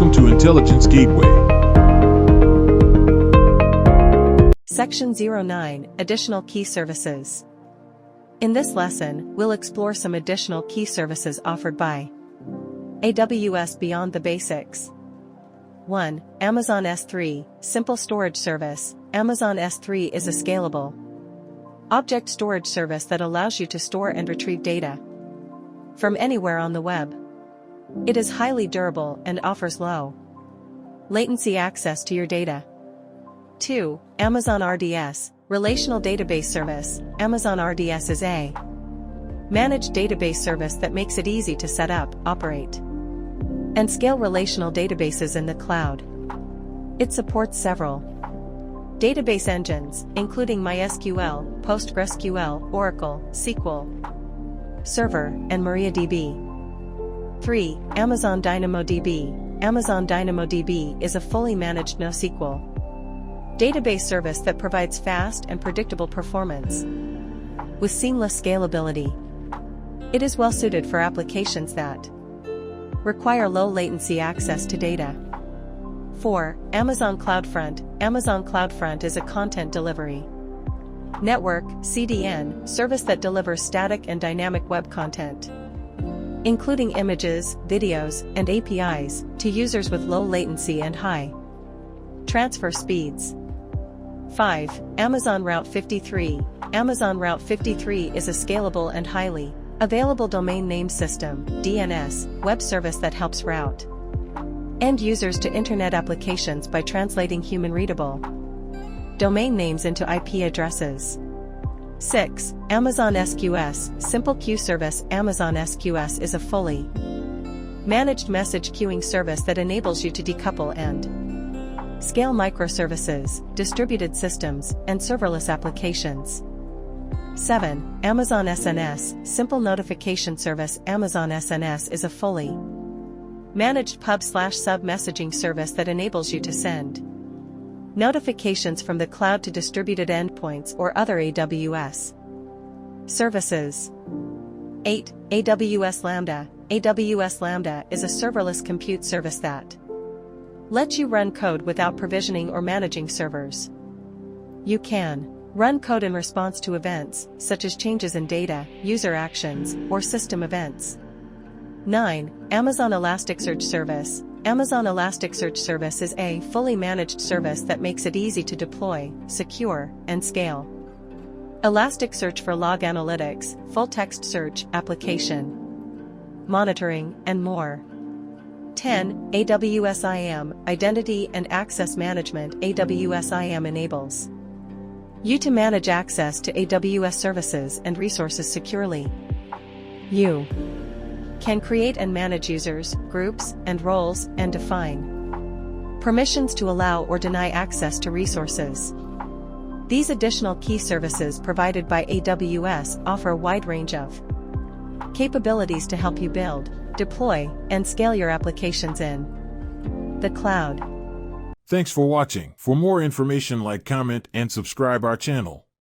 Welcome to Intelligence Gateway. Section 09, Additional Key Services. In this lesson, we'll explore some additional key services offered by AWS beyond the basics. 1. Amazon S3, Simple Storage Service. Amazon S3 is a scalable object storage service that allows you to store and retrieve data from anywhere on the web. It is highly durable and offers low latency access to your data. 2. Amazon RDS, Relational Database Service. Amazon RDS is a managed database service that makes it easy to set up, operate, and scale relational databases in the cloud. It supports several database engines, including MySQL, PostgreSQL, Oracle, SQL Server, and MariaDB. 3. Amazon DynamoDB. Amazon DynamoDB is a fully managed NoSQL database service that provides fast and predictable performance with seamless scalability. It is well suited for applications that require low latency access to data. 4. Amazon CloudFront. Amazon CloudFront is a content delivery network (CDN) service that delivers static and dynamic web content, including images, videos, and APIs, to users with low latency and high transfer speeds. 5. Amazon Route 53. Amazon Route 53 is a scalable and highly available domain name system (DNS) web service that helps route end users to internet applications by translating human-readable domain names into IP addresses. 6. Amazon SQS, Simple Queue Service. Amazon SQS is a fully managed message queuing service that enables you to decouple and scale microservices, distributed systems, and serverless applications. 7. Amazon SNS, Simple Notification Service. Amazon SNS is a fully managed pub/sub messaging service that enables you to send notifications from the cloud to distributed endpoints or other AWS services. 8. AWS Lambda. AWS Lambda is a serverless compute service that lets you run code without provisioning or managing servers. You can run code in response to events, such as changes in data, user actions, or system events. 9. Amazon Elasticsearch Service. Amazon Elasticsearch Service is a fully managed service that makes it easy to deploy, secure, and scale Elasticsearch for log analytics, full-text search, application monitoring, and more. 10. AWS IAM, Identity and Access Management. AWS IAM enables you to manage access to AWS services and resources securely. You can create and manage users, groups, and roles, and define permissions to allow or deny access to resources. These additional key services provided by AWS offer a wide range of capabilities to help you build, deploy, and scale your applications in the cloud. Thanks for watching. For more information, like, comment, and subscribe our channel.